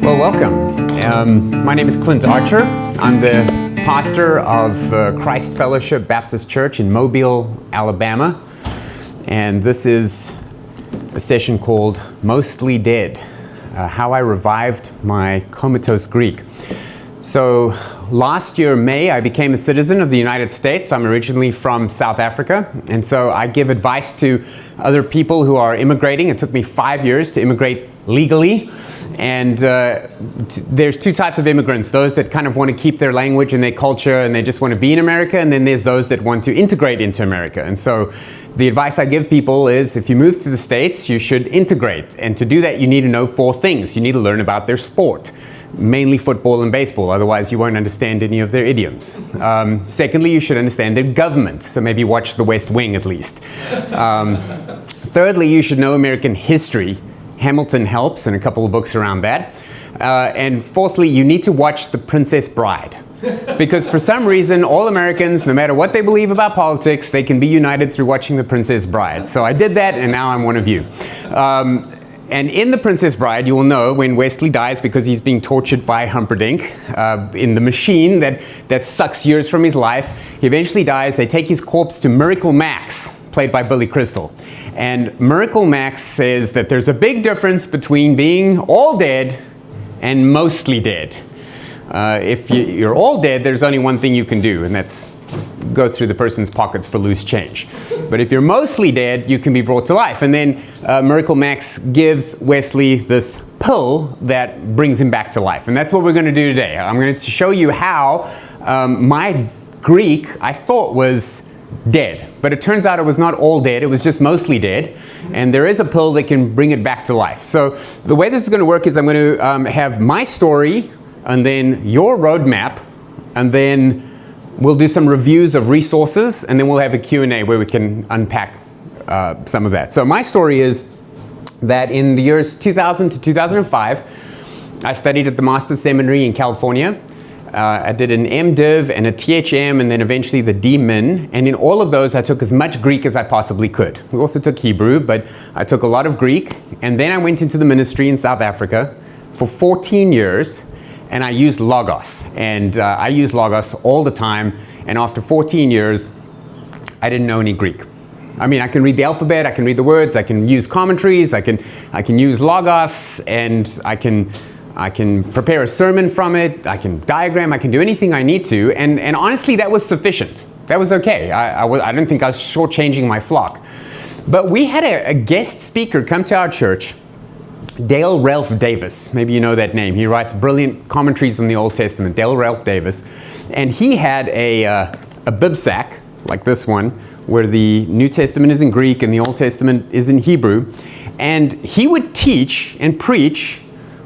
Well, welcome. My name is Clint Archer. I'm the pastor of Christ Fellowship Baptist Church in Mobile, Alabama. And this is a session called Mostly Dead, How I Revived My Comatose Greek. So last year, May, I became a citizen of the United States. I'm originally from South Africa, and so I give advice to other people who are immigrating. It took me 5 years to immigrate legally, and there's two types of immigrants: those that kind of want to keep their language and their culture, and they just want to be in America, and then there's those that want to integrate into America. And so the advice I give people is, if you move to the States, you should integrate, and to do that, you need to know 4 things. You need to learn about their sport, mainly football and baseball, otherwise you won't understand any of their idioms. Secondly, you should understand their government, so maybe watch The West Wing at least. Thirdly, you should know American history. Hamilton helps, and a couple of books around that. And fourthly, you need to watch The Princess Bride. Because for some reason, all Americans, no matter what they believe about politics, they can be united through watching The Princess Bride. So I did that, and now I'm one of you. And in The Princess Bride, you will know when Wesley dies because he's being tortured by Humperdinck in the machine that sucks years from his life. He eventually dies. They take his corpse to Miracle Max, played by Billy Crystal. And Miracle Max says that there's a big difference between being all dead and mostly dead. If you're all dead, there's only one thing you can do, and that's go through the person's pockets for loose change. But if you're mostly dead, you can be brought to life. And then Miracle Max gives Wesley this pill that brings him back to life. And that's what we're going to do today. I'm going to show you how my Greek, I thought, was dead. But it turns out it was not all dead. It was just mostly dead. And there is a pill that can bring it back to life. So the way this is going to work is I'm going to have my story, and then your roadmap, and then we'll do some reviews of resources, and then we'll have a Q&A where we can unpack some of that. So my story is that in the years 2000 to 2005, I studied at the Southern Seminary in California. I did an MDiv and a THM, and then eventually the DMin. And in all of those, I took as much Greek as I possibly could. We also took Hebrew, but I took a lot of Greek. And then I went into the ministry in South Africa for 14 years. And I used Logos, and I used Logos all the time, and after 14 years, I didn't know any Greek. I mean, I can read the alphabet, I can read the words, I can use commentaries, I can use Logos, and I can prepare a sermon from it, I can diagram, I can do anything I need to, and honestly, that was sufficient. That was okay. I don't think I was shortchanging my flock. But we had a guest speaker come to our church, Dale Ralph Davis. Maybe you know that name. He writes brilliant commentaries on the Old Testament, Dale Ralph Davis. And he had a bib sack, like this one, where the New Testament is in Greek and the Old Testament is in Hebrew. And he would teach and preach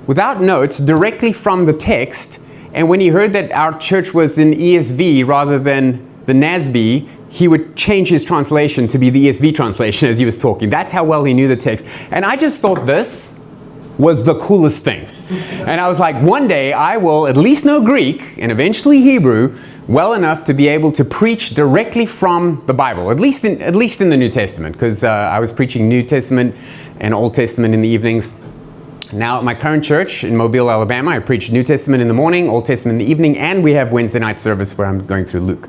without notes directly from the text. And when he heard that our church was in ESV rather than the NASB, he would change his translation to be the ESV translation as he was talking. That's how well he knew the text. And I just thought this was the coolest thing. And I was like, one day I will at least know Greek and eventually Hebrew well enough to be able to preach directly from the Bible, at least in the New Testament, because I was preaching New Testament and Old Testament in the evenings. Now at my current church in Mobile, Alabama, I preach New Testament in the morning, Old Testament in the evening, and we have Wednesday night service where I'm going through Luke.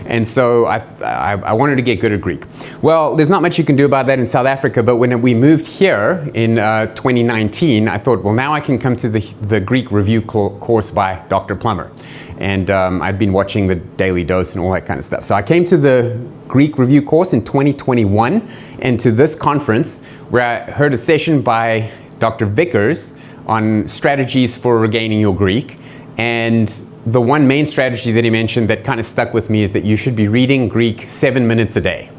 And so I wanted to get good at Greek. Well, there's not much you can do about that in South Africa, but when we moved here in 2019, I thought, well, now I can come to the Greek review course by Dr. Plummer. And I'd been watching the Daily Dose and all that kind of stuff. So I came to the Greek review course in 2021 and to this conference where I heard a session by Dr. Vickers on strategies for regaining your Greek. And the one main strategy that he mentioned that kind of stuck with me is that you should be reading Greek 7 minutes a day.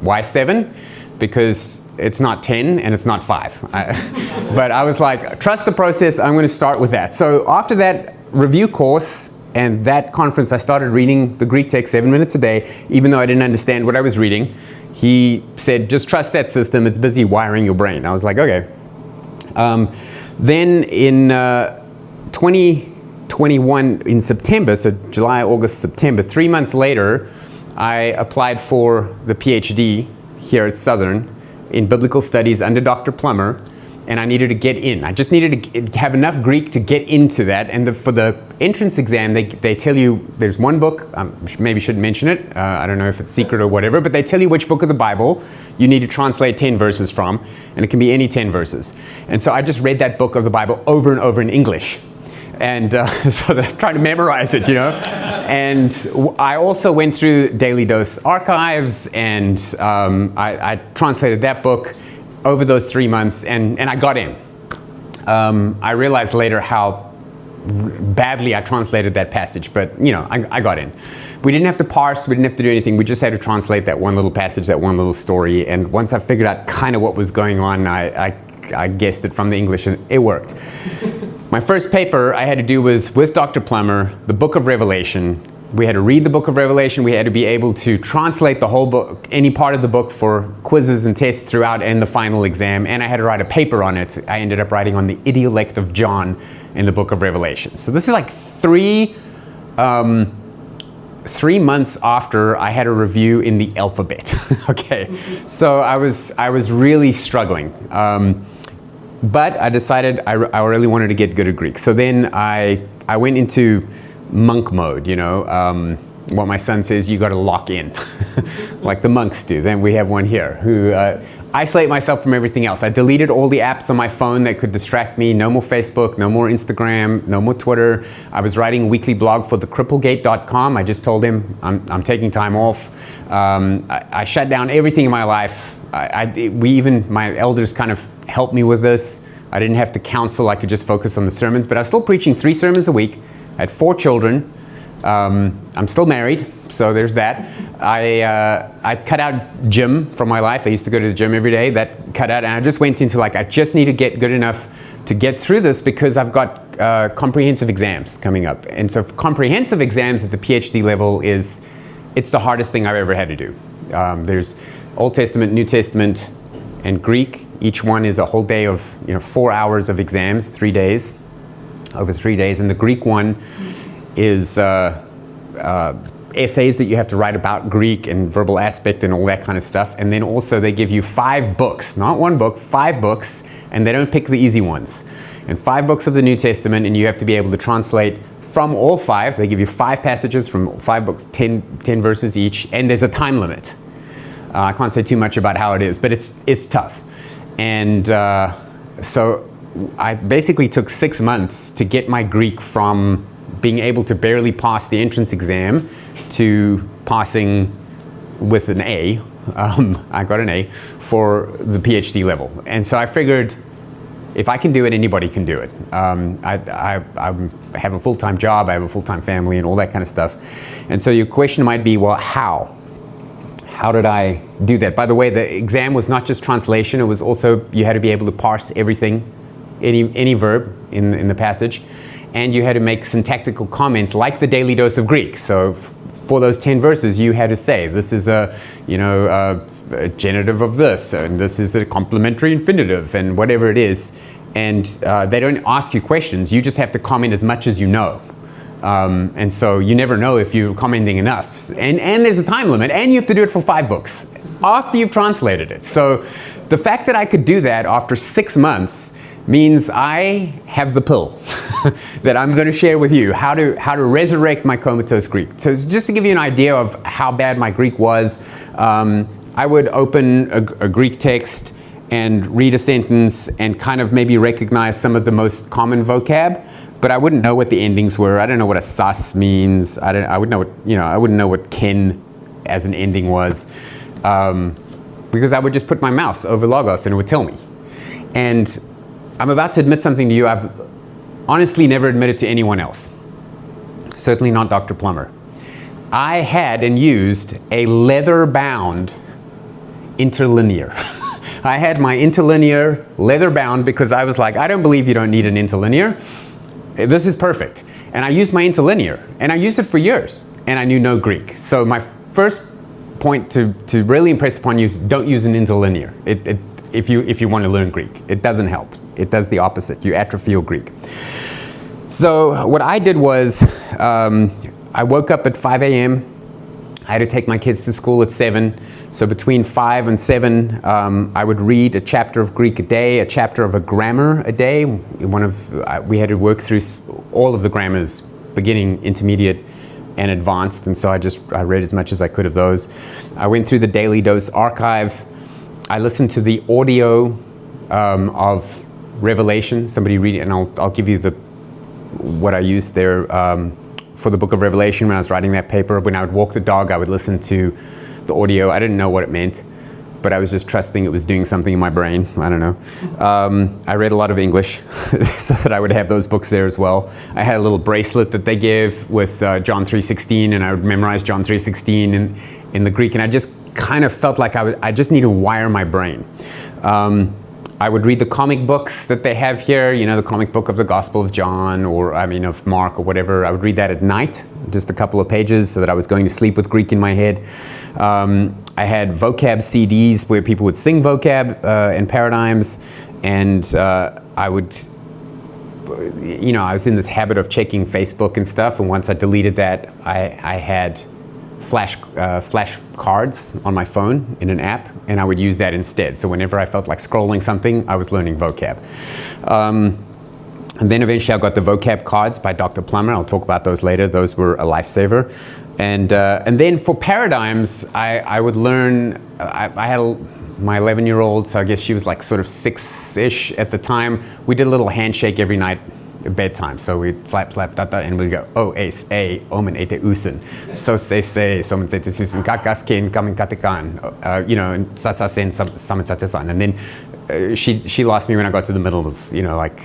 Why 7? Because it's not 10 and it's not 5. But I was like, trust the process, I'm going to start with that. So after that review course and that conference, I started reading the Greek text 7 minutes a day, even though I didn't understand what I was reading. He said, just trust that system, it's busy wiring your brain. I was like, okay. Then in 2021, in September, so July, August, September, 3 months later, I applied for the PhD here at Southern in Biblical Studies under Dr. Plummer. and I needed to get in. I just needed to have enough Greek to get into that. And for the entrance exam, they tell you there's one book, maybe shouldn't mention it, I don't know if it's secret or whatever, but they tell you which book of the Bible you need to translate 10 verses from, and it can be any 10 verses. And so I just read that book of the Bible over and over in English. And so that I'm trying to memorize it, And I also went through Daily Dose archives, and I translated that book over those 3 months, and I got in. I realized later how badly I translated that passage, but I got in. We didn't have to parse, we didn't have to do anything, we just had to translate that one little passage, that one little story, and once I figured out kind of what was going on, I guessed it from the English, and it worked. My first paper I had to do was with Dr. Plummer, the Book of Revelation. We had to read the Book of Revelation. We had to be able to translate the whole book, any part of the book, for quizzes and tests throughout and the final exam. And I had to write a paper on it. I ended up writing on the idiolect of John in the Book of Revelation. So this is like 3 months after I had a review in the alphabet. Okay, so I was really struggling. But I decided I really wanted to get good at Greek. So then I went into monk mode, what my son says, you got to lock in, like the monks do. Then we have one here who isolate myself from everything else. I deleted all the apps on my phone that could distract me. No more Facebook, no more Instagram, no more Twitter. I was writing a weekly blog for thecripplegate.com. I just told him I'm taking time off. I shut down everything in my life. My elders kind of helped me with this. I didn't have to counsel. I could just focus on the sermons. But I was still preaching 3 sermons a week. I had 4 children. I'm still married, so there's that. I cut out gym from my life. I used to go to the gym every day. That cut out, and I just went into I just need to get good enough to get through this because I've got comprehensive exams coming up. And so comprehensive exams at the PhD level it's the hardest thing I've ever had to do. There's Old Testament, New Testament, and Greek. Each one is a whole day of 4 hours of exams, 3 days, over 3 days. And the Greek one is essays that you have to write about Greek and verbal aspect and all that kind of stuff. And then also they give you 5 books, not one book, 5 books, and they don't pick the easy ones. And 5 books of the New Testament, and you have to be able to translate from all 5. They give you 5 passages from 5 books, 10 verses each, and there's a time limit. I can't say too much about how it is, but it's tough. And so I basically took 6 months to get my Greek from being able to barely pass the entrance exam to passing with an A. I got an A for the PhD level. And so I figured if I can do it, anybody can do it. I have a full-time job, I have a full-time family and all that kind of stuff. And so your question might be, well, how? How did I do that? By the way, the exam was not just translation, it was also, you had to be able to parse everything, any verb in the passage, and you had to make syntactical comments like the Daily Dose of Greek. So for those 10 verses, you had to say, this is a genitive of this, and this is a complementary infinitive, and whatever it is. And they don't ask you questions, you just have to comment as much as you know. And so you never know if you're commenting enough. And there's a time limit, and you have to do it for 5 books after you've translated it. So the fact that I could do that after 6 months means I have the pill that I'm going to share with you, how to resurrect my comatose Greek. So just to give you an idea of how bad my Greek was, I would open a Greek text and read a sentence and kind of maybe recognize some of the most common vocab, but I wouldn't know what the endings were. I don't know what a sus means. I wouldn't know what ken as an ending was, because I would just put my mouse over logos and it would tell me. And I'm about to admit something to you I've honestly never admitted to anyone else. Certainly not Dr. Plummer. I had and used a leather-bound interlinear. I had my interlinear leather-bound because I was like, I don't believe you don't need an interlinear. This is perfect. And I used my interlinear, and I used it for years, and I knew no Greek. So my first point to really impress upon you is don't use an interlinear. If you want to learn Greek. It doesn't help. It does the opposite. You atrophy your Greek. So what I did was I woke up at 5 a.m. I had to take my kids to school at 7. So between 5 and 7, I would read a chapter of Greek a day, a chapter of a grammar a day. We had to work through all of the grammars, beginning, intermediate, and advanced, and so I read as much as I could of those. I went through the Daily Dose archive. I listened to the audio of Revelation. Somebody read it, and I'll give you what I used there for the book of Revelation when I was writing that paper. When I would walk the dog, I would listen to the audio. I didn't know what it meant, but I was just trusting it was doing something in my brain. I don't know. I read a lot of English so that I would have those books there as well. I had a little bracelet that they give with John 3:16, and I would memorize John 3:16 in the Greek, and I just kind of felt like I just need to wire my brain. I would read the comic books that they have here, the comic book of the Gospel of John, or of Mark or whatever. I would read that at night, just a couple of pages, so that I was going to sleep with Greek in my head. I had vocab CDs where people would sing vocab and paradigms, and I was in this habit of checking Facebook and stuff, and once I deleted that, I had flash cards on my phone in an app, and I would use that instead. So whenever I felt like scrolling something, I was learning vocab. And then eventually I got the vocab cards by Dr. Plummer. I'll talk about those later. Those were a lifesaver. And then for paradigms, I would learn. I had my 11-year-old, so I guess she was like sort of 6-ish at the time. We did a little handshake every night at bedtime. So we'd slap, and we'd go, oh, ace, a, omen, ete, usen. So say, somen, sete, susen, kakas, kin, kamen, katikan, and sasa, sen, samen, satesan. And then she lost me when I got to the middle, like,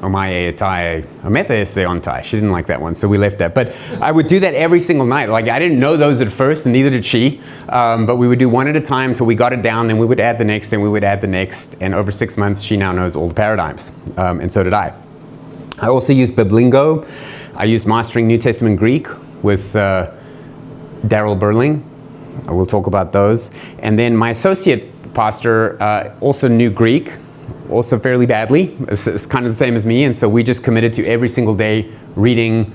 omae, etai, omete, este, ontai. She didn't like that one, so we left that. But I would do that every single night. Like, I didn't know those at first, and neither did she. But we would do one at a time until we got it down, then we would add the next, then we would add the next. And over 6 months, she now knows all the paradigms, and so did I. I also used Biblingo. I used Mastering New Testament Greek with Daryl Burling. We'll talk about those. And then my associate pastor also knew Greek, also fairly badly. It's kind of the same as me, and so we just committed to every single day reading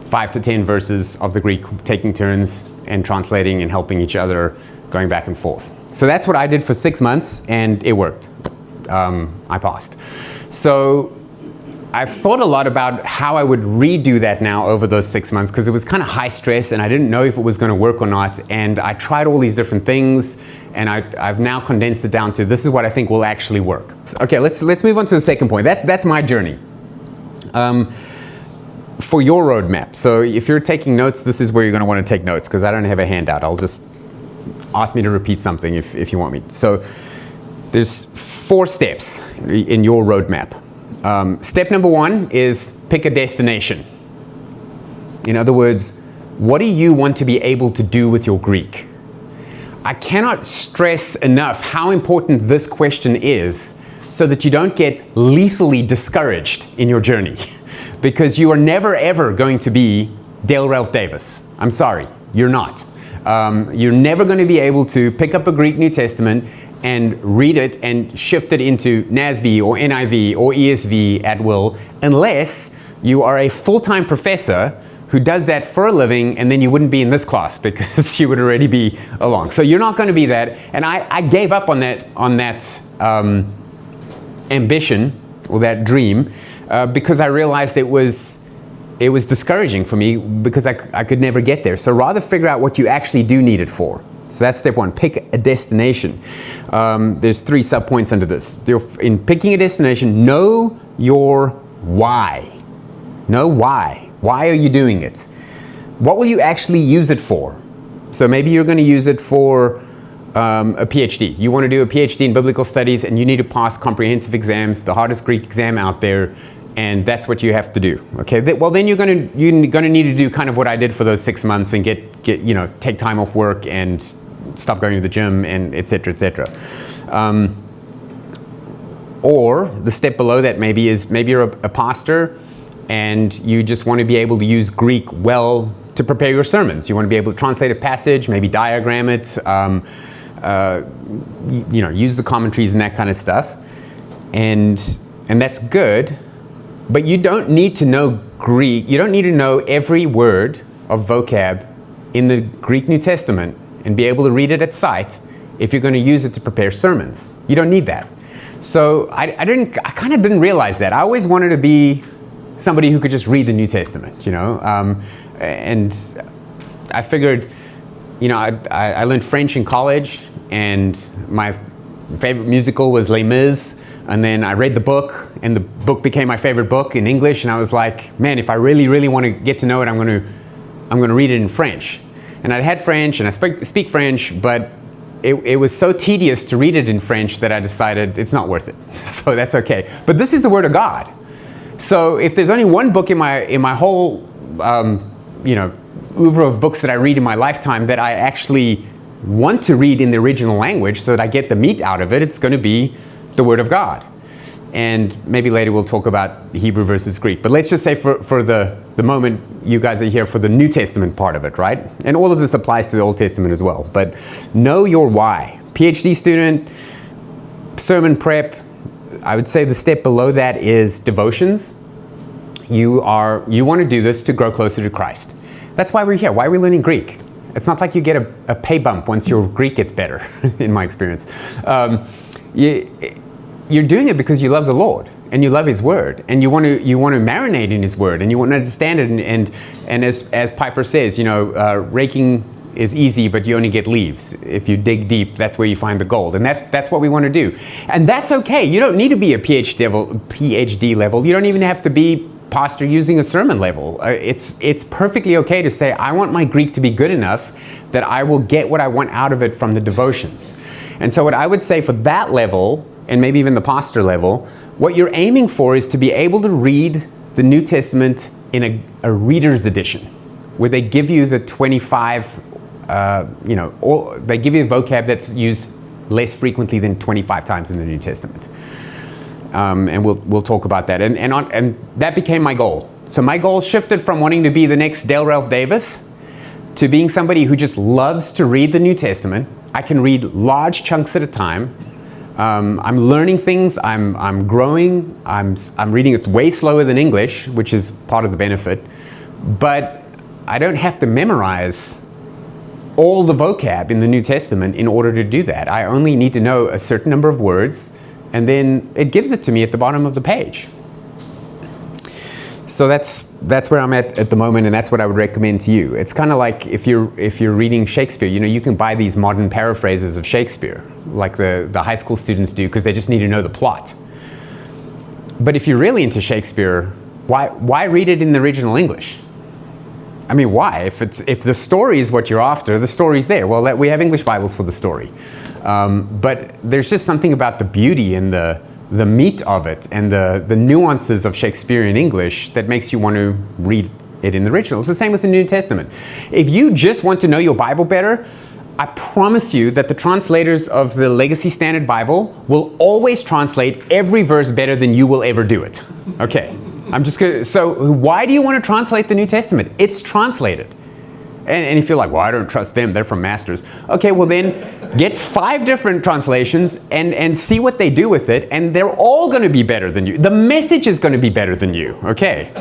5 to 10 verses of the Greek, taking turns and translating and helping each other, going back and forth. So that's what I did for 6 months, and it worked. I passed. So I've thought a lot about how I would redo that now over those 6 months, because it was kind of high stress and I didn't know if it was going to work or not, and I tried all these different things, and I've now condensed it down to this is what I think will actually work. Okay, let's move on to the second point. That's my journey. For your roadmap, so if you're taking notes, this is where you're going to want to take notes, because I don't have a handout. I'll just ask me to repeat something if you want me. So there's 4 steps in your roadmap. Step number 1 is pick a destination. In other words, what do you want to be able to do with your Greek? I cannot stress enough how important this question is so that you don't get lethally discouraged in your journey, because you are never ever going to be Dale Ralph Davis. I'm sorry, you're not. You're never going to be able to pick up a Greek New Testament and read it and shift it into NASB or NIV or ESV at will, unless you are a full-time professor who does that for a living, and then you wouldn't be in this class because you would already be along. So you're not going to be that, and I gave up on that ambition or that dream because I realized it was discouraging for me because I could never get there. So rather figure out what you actually do need it for. So that's step 1, pick a destination. There's 3 subpoints under this. In picking a destination, know your why. Know why. Why are you doing it? What will you actually use it for? So maybe you're going to use it for a PhD. You want to do a PhD in biblical studies, and you need to pass comprehensive exams, the hardest Greek exam out there, and that's what you have to do. Okay. Well, then you're going to need to do kind of what I did for those 6 months and get take time off work and stop going to the gym and et cetera, et cetera. Or the step below that maybe you're a pastor and you just want to be able to use Greek well to prepare your sermons. You want to be able to translate a passage, maybe diagram it, use the commentaries and that kind of stuff. And that's good, but you don't need to know Greek. You don't need to know every word of vocab in the Greek New Testament and be able to read it at sight if you're going to use it to prepare sermons. You don't need that. So I kind of didn't realize that. I always wanted to be somebody who could just read the New Testament, and I figured, I learned French in college, and my favorite musical was Les Mis, and then I read the book, and the book became my favorite book in English, and I was like, man, if I really, really want to get to know it, I'm going to read it in French. And I had French, and I speak French, but it was so tedious to read it in French that I decided it's not worth it. So that's okay. But this is the Word of God. So if there's only one book in my whole, oeuvre of books that I read in my lifetime that I actually want to read in the original language so that I get the meat out of it, it's going to be the Word of God. And maybe later we'll talk about Hebrew versus Greek. But let's just say for the moment you guys are here for the New Testament part of it, right? And all of this applies to the Old Testament as well. But know your why. PhD student, sermon prep, I would say the step below that is devotions. You want to do this to grow closer to Christ. That's why we're here. Why are we learning Greek? It's not like you get a pay bump once your Greek gets better, in my experience. You're doing it because you love the Lord and you love His Word, and you want to marinate in His Word, and you want to understand it. And as Piper says, raking is easy, but you only get leaves. If you dig deep, that's where you find the gold, and that's what we want to do. And that's okay. You don't need to be a PhD level. You don't even have to be pastor using a sermon level. It's perfectly okay to say, I want my Greek to be good enough that I will get what I want out of it from the devotions. And so what I would say for that level, and maybe even the pastor level, what you're aiming for is to be able to read the New Testament in a reader's edition, where they give you the 25, they give you a vocab that's used less frequently than 25 times in the New Testament. And we'll talk about that. And that became my goal. So my goal shifted from wanting to be the next Dale Ralph Davis to being somebody who just loves to read the New Testament. I can read large chunks at a time. I'm learning things. I'm growing. I'm reading it way slower than English, which is part of the benefit. But I don't have to memorize all the vocab in the New Testament in order to do that. I only need to know a certain number of words, and then it gives it to me at the bottom of the page. So that's where I'm at the moment, and that's what I would recommend to you. It's kind of like if you're reading Shakespeare, you can buy these modern paraphrases of Shakespeare, like the high school students do, because they just need to know the plot. But if you're really into Shakespeare, why read it in the original English? I mean, why? If the story is what you're after, the story's there. Well, we have English Bibles for the story. But there's just something about the beauty and the meat of it and the nuances of Shakespearean English that makes you want to read it in the original. It's the same with the New Testament. If you just want to know your Bible better, I promise you that the translators of the Legacy Standard Bible will always translate every verse better than you will ever do it. Okay. So why do you want to translate the New Testament? It's translated. And if you're like, well, I don't trust them, they're from Masters. Okay, well then, get 5 different translations and see what they do with it, and they're all going to be better than you. The message is going to be better than you, okay?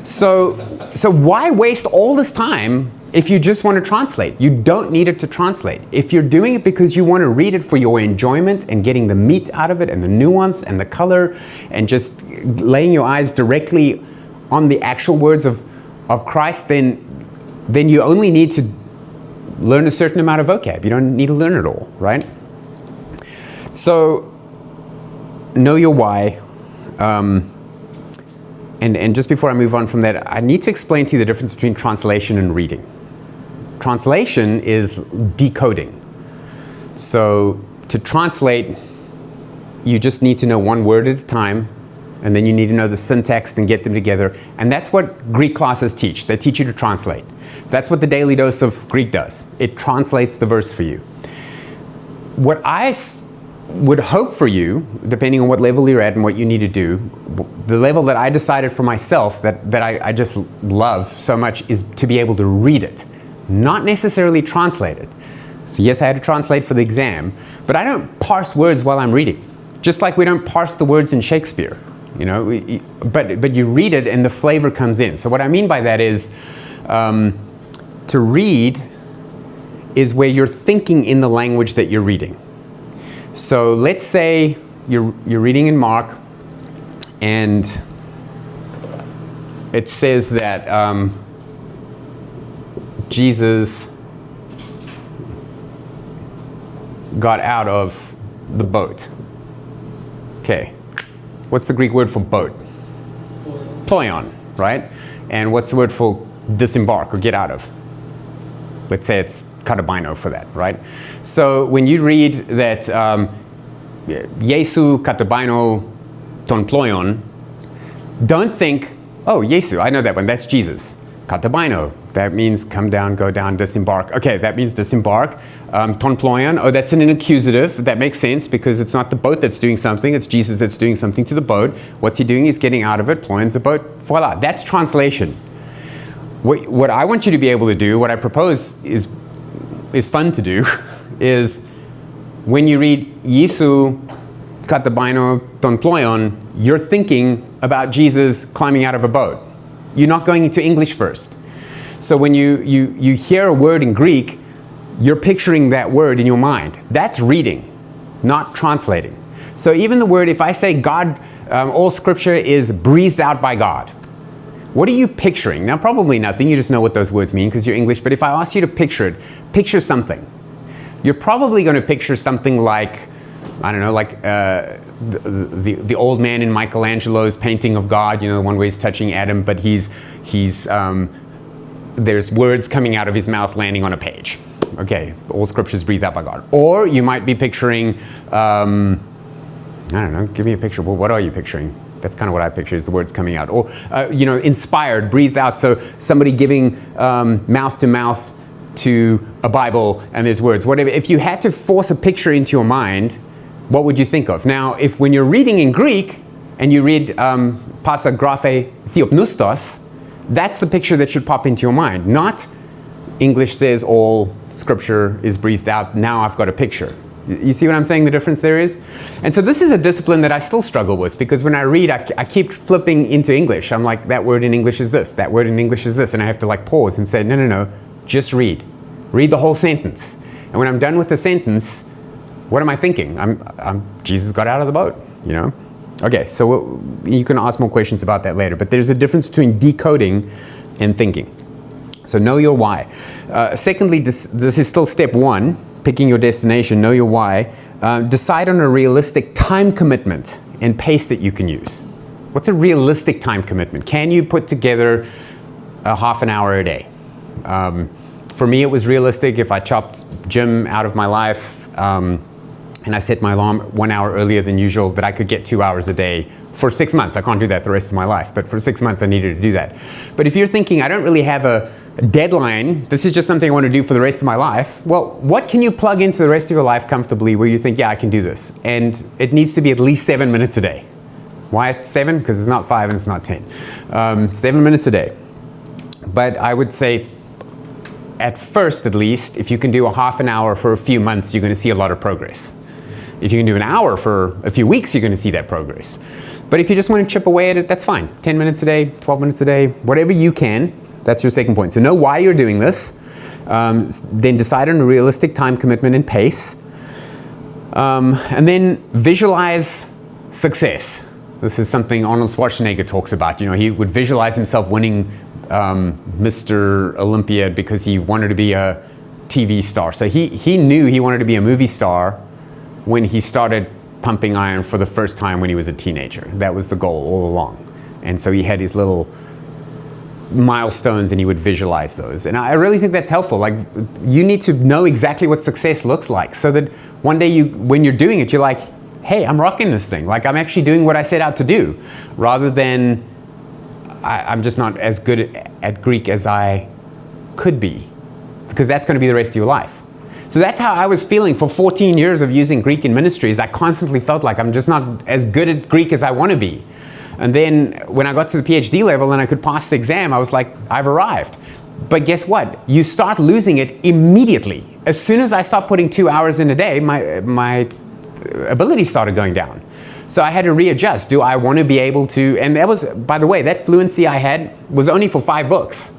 So why waste all this time if you just want to translate? You don't need it to translate. If you're doing it because you want to read it for your enjoyment and getting the meat out of it and the nuance and the color and just laying your eyes directly on the actual words of Christ, then you only need to learn a certain amount of vocab. You don't need to learn it all, right? So, know your why. And just before I move on from that, I need to explain to you the difference between translation and reading. Translation is decoding. So, to translate, you just need to know one word at a time, and then you need to know the syntax and get them together. And that's what Greek classes teach. They teach you to translate. That's what the Daily Dose of Greek does. It translates the verse for you. What I would hope for you, depending on what level you're at and what you need to do, the level that I decided for myself that I just love so much is to be able to read it, not necessarily translate it. So yes, I had to translate for the exam, but I don't parse words while I'm reading. Just like we don't parse the words in Shakespeare. But you read it and the flavor comes in. So what I mean by that is to read is where you're thinking in the language that you're reading. So let's say you're reading in Mark, and it says that Jesus got out of the boat. Okay, what's the Greek word for boat? Ploion, right? And what's the word for disembark or get out of? Let's say it's katabino for that, right? So when you read that Jesu katabino ton ploion, don't think, oh, Jesu, I know that one, that's Jesus. Katabino, that means come down, go down, disembark. Okay, that means disembark. Ton ploion, oh, that's in an accusative. That makes sense because it's not the boat that's doing something, it's Jesus that's doing something to the boat. What's he doing? He's getting out of it, ploion's the boat, voila. That's translation. What I want you to be able to do, what I propose is fun to do, is when you read Jesu katabino ton ploion, you're thinking about Jesus climbing out of a boat. You're not going into English first. So when you hear a word in Greek, you're picturing that word in your mind. That's reading, not translating. So even the word, if I say God, all scripture is breathed out by God, what are you picturing? Now, probably nothing. You just know what those words mean because you're English. But if I ask you to picture it, picture something. You're probably going to picture something like, I don't know, like the old man in Michelangelo's painting of God, you know, the one where he's touching Adam, but there's words coming out of his mouth landing on a page. Okay, all scriptures breathed out by God. Or you might be picturing, I don't know, give me a picture. Well, what are you picturing? That's kind of what I picture is the words coming out. Or, you know, inspired, breathed out. So somebody giving mouth to mouth to a Bible and there's words, whatever. If you had to force a picture into your mind, what would you think of? Now, if when you're reading in Greek and you read pasa graphe theopneustos, that's the picture that should pop into your mind. Not English says all scripture is breathed out, now I've got a picture. You see what I'm saying, the difference there is? And so this is a discipline that I still struggle with because when I read, I keep flipping into English. I'm like, that word in English is this, that word in English is this. And I have to like pause and say, no, just read. Read the whole sentence. And when I'm done with the sentence, what am I thinking? Jesus got out of the boat, you know? Okay, so you can ask more questions about that later, but there's a difference between decoding and thinking. So know your why. Secondly, this is still step one, picking your destination, know your why. Decide on a realistic time commitment and pace that you can use. What's a realistic time commitment? Can you put together a half an hour a day? For me, it was realistic if I chopped gym out of my life and I set my alarm 1 hour earlier than usual, that I could get 2 hours a day for 6 months. I can't do that the rest of my life, but for 6 months I needed to do that. But if you're thinking, I don't really have a deadline, this is just something I want to do for the rest of my life, well, what can you plug into the rest of your life comfortably where you think, yeah, I can do this? And it needs to be at least 7 minutes a day. Why 7? Because it's not 5 and it's not 10. 7 minutes a day. But I would say, at first at least, if you can do a half an hour for a few months, you're going to see a lot of progress. If you can do an hour for a few weeks, you're going to see that progress. But if you just want to chip away at it, that's fine. 10 minutes a day, 12 minutes a day, whatever you can. That's your second point. So know why you're doing this. Then decide on a realistic time commitment and pace. And then visualize success. This is something Arnold Schwarzenegger talks about. You know, he would visualize himself winning Mr. Olympiad because he wanted to be a TV star. So he knew he wanted to be a movie star when he started pumping iron for the first time when he was a teenager. That was the goal all along. And so he had his little milestones and he would visualize those. And I really think that's helpful. Like, you need to know exactly what success looks like so that one day when you're doing it, you're like, hey, I'm rocking this thing. Like, I'm actually doing what I set out to do, rather than I'm just not as good at Greek as I could be, because that's going to be the rest of your life. So that's how I was feeling for 14 years of using Greek in ministries. I constantly felt like I'm just not as good at Greek as I want to be. And then when I got to the PhD level and I could pass the exam, I was like, I've arrived. But guess what? You start losing it immediately. As soon as I stopped putting 2 hours in a day, my ability started going down. So I had to readjust. Do I want to be able to, and that was, by the way, that fluency I had was only for 5 books.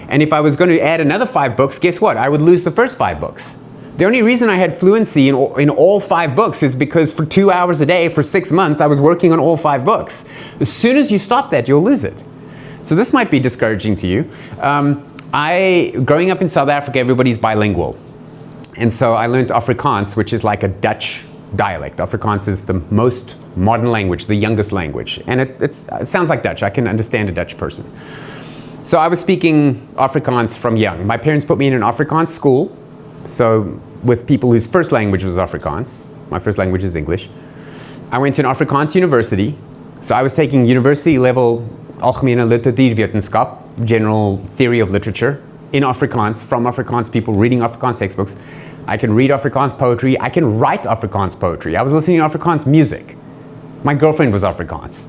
And if I was going to add another 5 books, guess what? I would lose the first 5 books. The only reason I had fluency in all 5 books is because for 2 hours a day, for 6 months, I was working on all 5 books. As soon as you stop that, you'll lose it. So this might be discouraging to you. Growing up in South Africa, everybody's bilingual. And so I learned Afrikaans, which is like a Dutch dialect. Afrikaans is the most modern language, the youngest language. And it sounds like Dutch. I can understand a Dutch person. So I was speaking Afrikaans from young. My parents put me in an Afrikaans school. So with people whose first language was Afrikaans. My first language is English. I went to an Afrikaans university. So I was taking university level Algemene Literatuurwetenskap, general theory of literature, in Afrikaans, from Afrikaans people, reading Afrikaans textbooks. I can read Afrikaans poetry. I can write Afrikaans poetry. I was listening to Afrikaans music. My girlfriend was Afrikaans.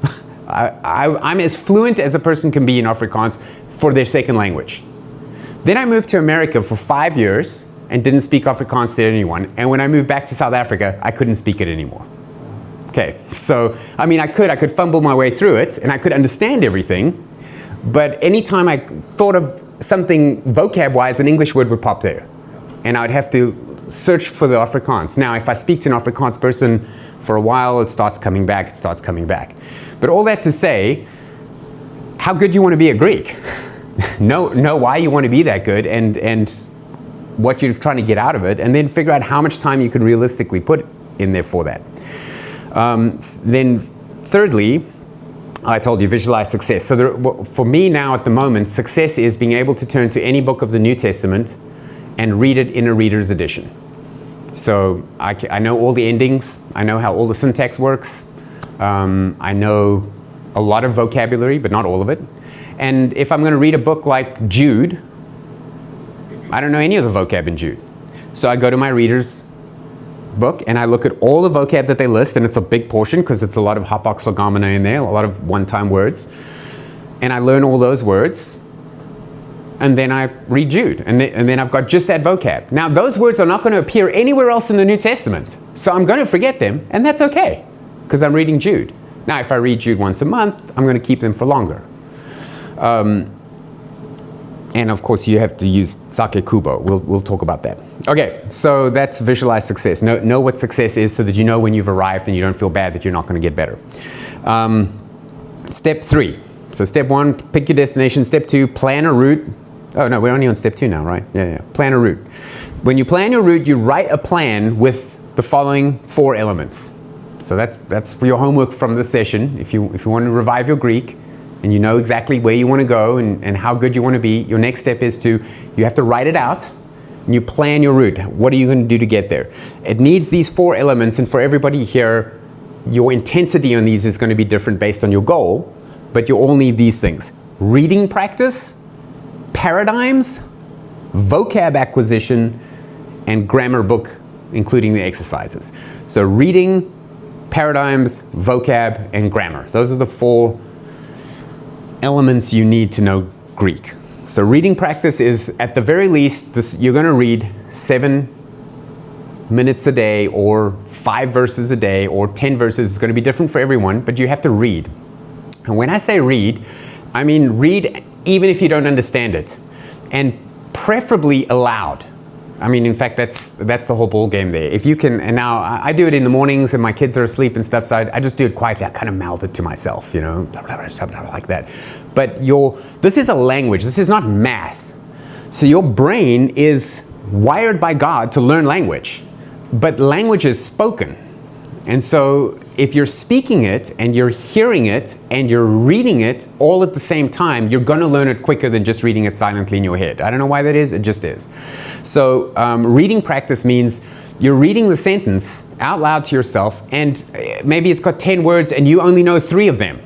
I'm as fluent as a person can be in Afrikaans for their second language. Then I moved to America for 5 years and didn't speak Afrikaans to anyone. And when I moved back to South Africa, I couldn't speak it anymore. Okay, so, I mean, I could fumble my way through it, and I could understand everything, but anytime I thought of something vocab-wise, an English word would pop there. And I would have to search for the Afrikaans. Now, if I speak to an Afrikaans person for a while, it starts coming back. But all that to say, how good do you want to be at Greek? know why you want to be that good and what you're trying to get out of it, and then figure out how much time you can realistically put in there for that. Then thirdly, I told you, visualize success. So for me now at the moment, success is being able to turn to any book of the New Testament and read it in a reader's edition. So I know all the endings. I know how all the syntax works. I know a lot of vocabulary, but not all of it. And if I'm going to read a book like Jude, I don't know any of the vocab in Jude. So I go to my reader's book and I look at all the vocab that they list, and it's a big portion because it's a lot of hapax legomena in there, a lot of one-time words. And I learn all those words, and then I read Jude, and then I've got just that vocab. Now, those words are not going to appear anywhere else in the New Testament, so I'm going to forget them, and that's okay, because I'm reading Jude. Now, if I read Jude once a month, I'm going to keep them for longer. And of course, you have to use sake kubo. We'll talk about that. Okay, so that's visualize success. Know what success is so that you know when you've arrived and you don't feel bad that you're not going to get better. Step 3. So step 1, pick your destination. Step 2, plan a route. Oh no, we're only on step 2 now, right? Yeah. Plan a route. When you plan your route, you write a plan with the following 4 elements. So that's your homework from this session. If you want to revive your Greek, and you know exactly where you want to go and how good you want to be, your next step is you have to write it out, and you plan your route. What are you going to do to get there? It needs these 4 elements, and for everybody here, your intensity on these is going to be different based on your goal, but you all need these things. Reading practice, paradigms, vocab acquisition, and grammar book, including the exercises. So reading, paradigms, vocab, and grammar. Those are the 4 elements you need to know Greek. So reading practice is, at the very least, you're going to read 7 minutes a day, or 5 verses a day, or 10 verses. It's going to be different for everyone, but you have to read. And when I say read, I mean read even if you don't understand it, and preferably aloud. I mean, in fact, that's the whole ball game there. If you can, and now I do it in the mornings and my kids are asleep and stuff, so I just do it quietly. I kind of mouth it to myself, you know, like that. But this is a language. This is not math. So your brain is wired by God to learn language, but language is spoken. And so if you're speaking it and you're hearing it and you're reading it all at the same time, you're going to learn it quicker than just reading it silently in your head. I don't know why that is, it just is. So reading practice means you're reading the sentence out loud to yourself, and maybe it's got 10 words and you only know 3 of them.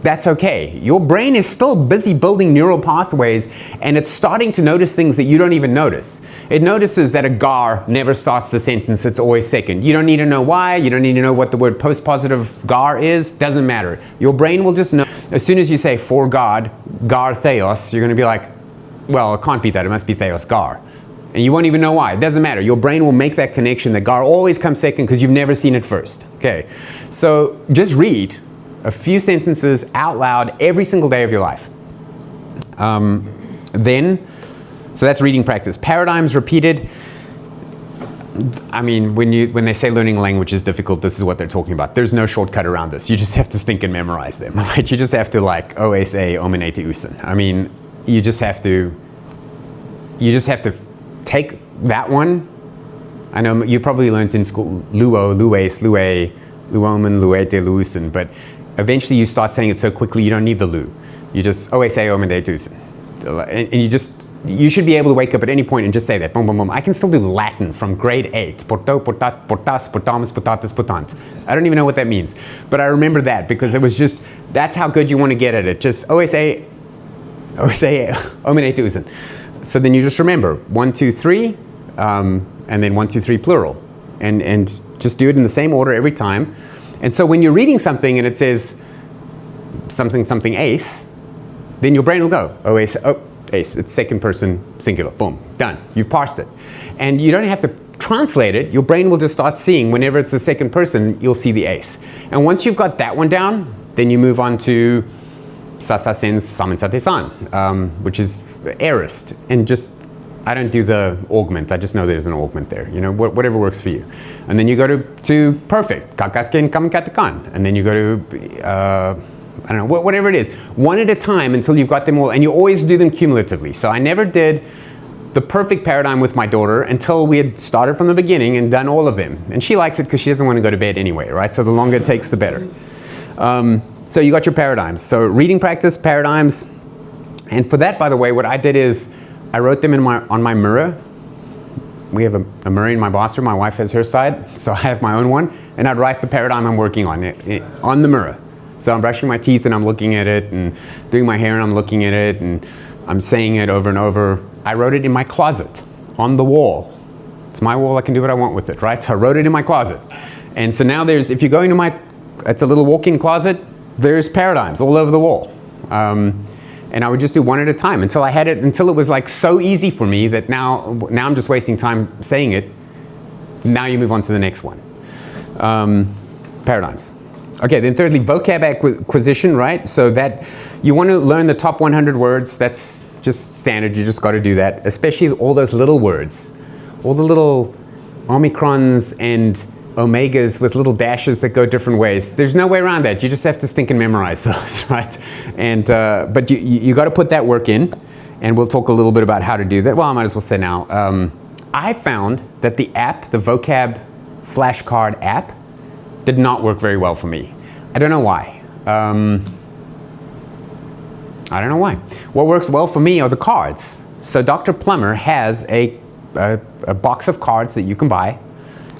That's okay. Your brain is still busy building neural pathways, and it's starting to notice things that you don't even notice. It notices that a gar never starts the sentence, it's always second. You don't need to know why, you don't need to know what the word postpositive gar is, doesn't matter. Your brain will just know. As soon as you say for God, gar theos, you're going to be like, well, it can't be that, it must be theos gar. And you won't even know why. It doesn't matter. Your brain will make that connection that gar always comes second because you've never seen it first. Okay, so just read a few sentences out loud every single day of your life. Then, so that's reading practice. Paradigms repeated. I mean, when they say learning language is difficult, this is what they're talking about. There's no shortcut around this. You just have to think and memorize them, right? You just have to like OSA, omenete usen. I mean, you just have to take that one. I know you probably learned in school luo, lues, lue, luomen, luete, luusen, but eventually you start saying it so quickly you don't need the lu. You just OSA, omenete usen. And you should be able to wake up at any point and just say that. Boom, boom, boom. I can still do Latin from grade 8. Porto, portat, portas, portamus, portatus, portant. I don't even know what that means. But I remember that because it was just, that's how good you want to get at it. Just OSA, omenete usen. So then you just remember 1, 2, 3, and then 1, 2, 3 plural. And just do it in the same order every time. And so when you're reading something and it says something, something ace, then your brain will go, ace, it's second person singular, boom, done. You've parsed it. And you don't have to translate it. Your brain will just start seeing whenever it's the second person, you'll see the ace. And once you've got that one down, then you move on to sasa sen samensate san, which is aorist. And just, I don't do the augment. I just know there's an augment there. You know, whatever works for you. And then you go to perfect, kakasken kamkatakan. And then you go to, I don't know, whatever it is, one at a time until you've got them all, and you always do them cumulatively. So I never did the perfect paradigm with my daughter until we had started from the beginning and done all of them. And she likes it because she doesn't want to go to bed anyway, right? So the longer it takes, the better. So you got your paradigms. So reading practice, paradigms. And for that, by the way, what I did is I wrote them on my mirror. We have a mirror in my bathroom. My wife has her side, so I have my own one. And I'd write the paradigm I'm working on the mirror. So I'm brushing my teeth and I'm looking at it, and doing my hair and I'm looking at it, and I'm saying it over and over. I wrote it in my closet, on the wall. It's my wall, I can do what I want with it, right? So I wrote it in my closet. And so now if you go into it's a little walk-in closet, there's paradigms all over the wall. And I would just do one at a time until it was like so easy for me that now I'm just wasting time saying it. Now you move on to the next one. Paradigms. Okay, then thirdly, vocab acquisition, right? So that you want to learn the top 100 words. That's just standard. You just got to do that, especially all those little words, all the little omicrons and omegas with little dashes that go different ways. There's no way around that. You just have to think and memorize those, right? And but you got to put that work in, and we'll talk a little bit about how to do that. Well, I might as well say now. I found that the vocab flashcard app, did not work very well for me. I don't know why. What works well for me are the cards. So Dr. Plummer has a box of cards that you can buy,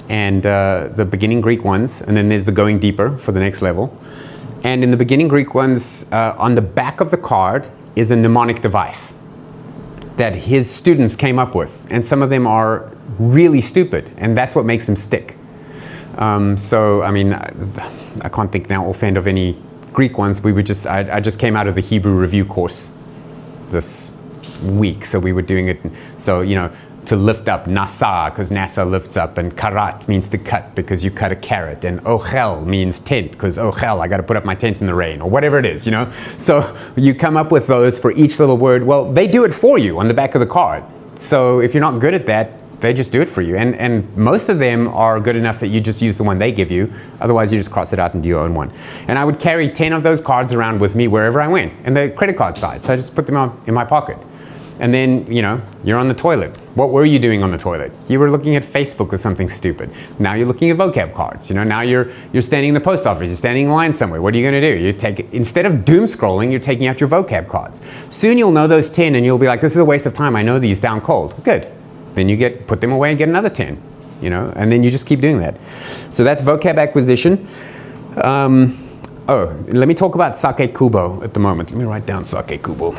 and the beginning Greek ones, and then there's the going deeper for the next level. And in the beginning Greek ones, on the back of the card is a mnemonic device that his students came up with. And some of them are really stupid, and that's what makes them stick. So, I mean, I can't think now offhand of any Greek ones. I just came out of the Hebrew review course this week, so we were doing it. So, you know, to lift up, nasa, because NASA lifts up, and karat means to cut because you cut a carrot, and ochel means tent, because ochel, I got to put up my tent in the rain, or whatever it is, you know. So you come up with those for each little word. Well, they do it for you on the back of the card. So if you're not good at that, they just do it for you. And most of them are good enough that you just use the one they give you. Otherwise, you just cross it out and do your own one. And I would carry 10 of those cards around with me wherever I went, and the credit card side. So I just put them in my pocket. And then, you know, you're on the toilet. What were you doing on the toilet? You were looking at Facebook or something stupid. Now you're looking at vocab cards. You know, now you're standing in the post office. You're standing in line somewhere. What are you going to do? Instead of doom scrolling, you're taking out your vocab cards. Soon you'll know those 10, and you'll be like, this is a waste of time. I know these down cold. Good. Then you put them away and get another 10. You know, and then you just keep doing that. So that's vocab acquisition. Let me talk about sake kubo at the moment. Let me write down sake kubo.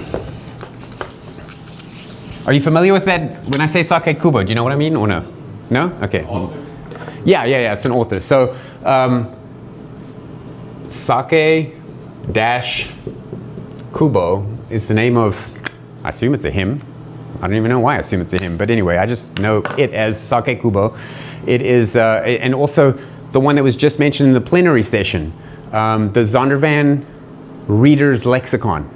Are you familiar with that? When I say sake kubo, do you know what I mean or no? No? Okay. Yeah, it's an author. So sake dash kubo is the name of, I assume it's a hymn. I don't even know why I assume it's a hymn, but anyway, I just know it as sake kubo. It is, and also the one that was just mentioned in the plenary session, the Zondervan Reader's Lexicon,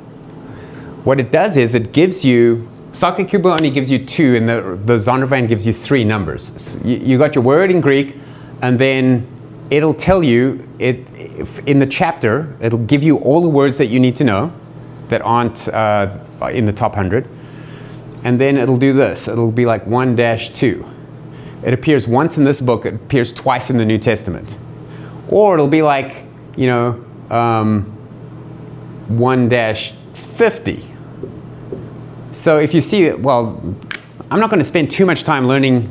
what it does is it gives you, Sake Kubo only gives you 2, and the Zondervan gives you 3 numbers. So you got your word in Greek, and then it'll tell you, in the chapter, it'll give you all the words that you need to know that aren't in the top 100. And then it'll do this. It'll be like 1-2. It appears once in this book. It appears twice in the New Testament. Or it'll be like, 1-50. So if you see, well, I'm not going to spend too much time learning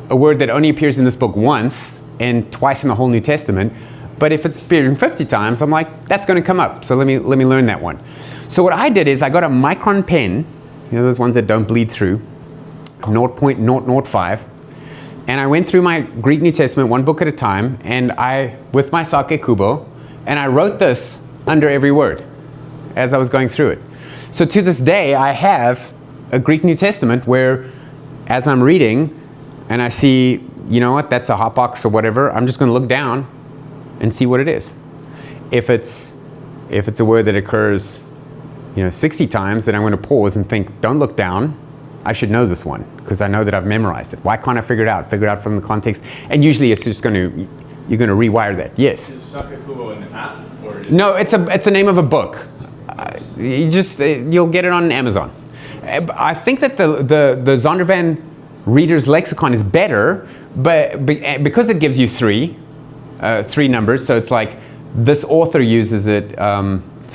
a word that only appears in this book once and twice in the whole New Testament. But if it's appearing 50 times, I'm like, that's going to come up. So let me learn that one. So what I did is I got a micron pen, those ones that don't bleed through, 0.005. And I went through my Greek New Testament one book at a time, and with my Sake Kubo, and I wrote this under every word as I was going through it. So to this day, I have a Greek New Testament where, as I'm reading, and I see, you know what, that's a hotbox or whatever, I'm just going to look down and see what it is. If it's a word that occurs, 60 times, then I'm going to pause and think, don't look down. I should know this one because I know that I've memorized it. Why can't I figure it out? Figure it out from the context. And usually it's just you're going to rewire that. Yes? Is Sake Kubo an app? Or no, it's the name of a book. You'll get it on Amazon. I think that the Zondervan Reader's Lexicon is better, but because it gives you three numbers, so it's like this author uses it.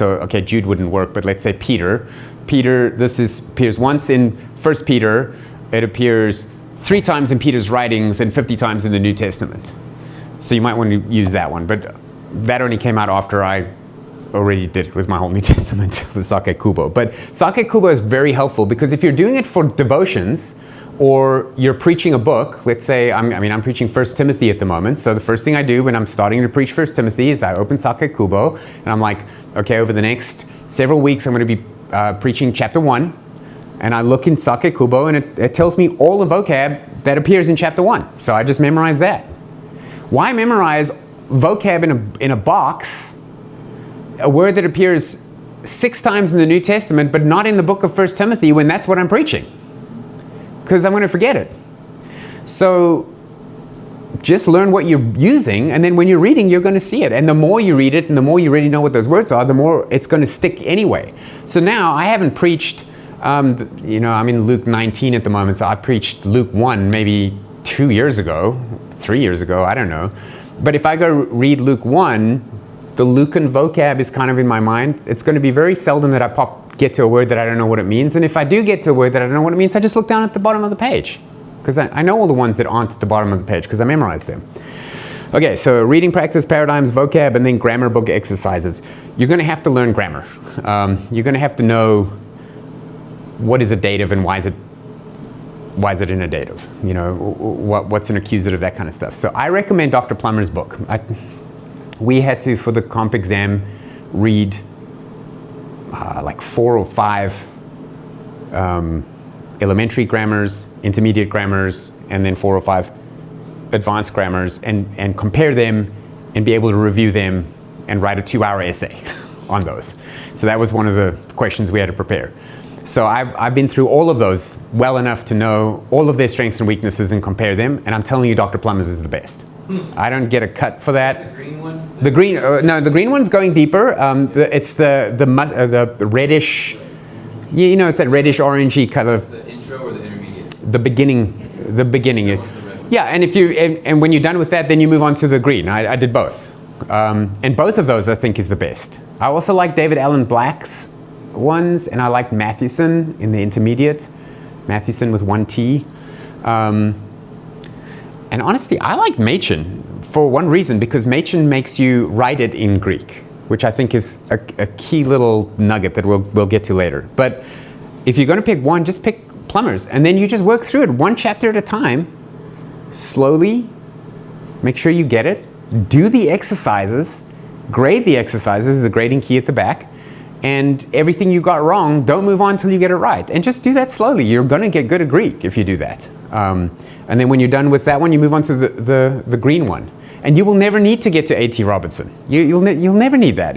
Okay, Jude wouldn't work, but let's say Peter. This appears once in 1 Peter. It appears 3 times in Peter's writings and 50 times in the New Testament. So you might want to use that one, but that only came out after I already did it with my whole New Testament, the Sake Kubo. But Sake Kubo is very helpful because if you're doing it for devotions or you're preaching a book, let's say, I'm preaching 1 Timothy at the moment, so the first thing I do when I'm starting to preach 1 Timothy is I open Sake Kubo and I'm like, okay, over the next several weeks I'm going to be preaching chapter 1, and I look in Sake Kubo and it tells me all the vocab that appears in chapter 1. So I just memorize that. Why memorize vocab in a box, a word that appears 6 times in the New Testament but not in the book of 1 Timothy when that's what I'm preaching? Because I'm going to forget it. So just learn what you're using, and then when you're reading, you're going to see it. And the more you read it, and the more you really know what those words are, the more it's going to stick anyway. So now I haven't preached, I'm in Luke 19 at the moment, so I preached Luke 1 maybe 2 years ago, 3 years ago, I don't know. But if I go read Luke 1, the Lucan vocab is kind of in my mind. It's going to be very seldom that I get to a word that I don't know what it means. And if I do get to a word that I don't know what it means, I just look down at the bottom of the page. Because I know all the ones that aren't at the bottom of the page because I memorized them. Okay, so reading practice, paradigms, vocab, and then grammar book exercises. You're going to have to learn grammar. You're going to have to know what is a dative and why is it in a dative. What's an accusative, that kind of stuff. So I recommend Dr. Plummer's book. We had to, for the comp exam, read like 4 or 5 elementary grammars, intermediate grammars, and then 4 or 5 advanced grammars, and compare them and be able to review them and write a 2-hour essay on those. So that was one of the questions we had to prepare. So I've been through all of those well enough to know all of their strengths and weaknesses and compare them, and I'm telling you Dr. Plummer's is the best. I don't get a cut for that. The green one? The green one's going deeper. It's the reddish, it's that reddish orangey color. The intro or the intermediate? The beginning. Yeah, and when you're done with that, then you move on to the green. I did both. And both of those I think is the best. I also like David Allen Black's ones, and I like Mathewson in the intermediate. Mathewson with 1 T. And honestly, I like Machen for one reason, because Machen makes you write it in Greek, which I think is a key little nugget that we'll get to later. But if you're going to pick one, just pick Plummer's, and then you just work through it one chapter at a time, slowly, make sure you get it, do the exercises, grade the exercises, there's a grading key at the back, and everything you got wrong, don't move on until you get it right. And just do that slowly. You're going to get good at Greek if you do that. And then when you're done with that one, you move on to the green one. And you will never need to get to A.T. Robertson. You'll never need that.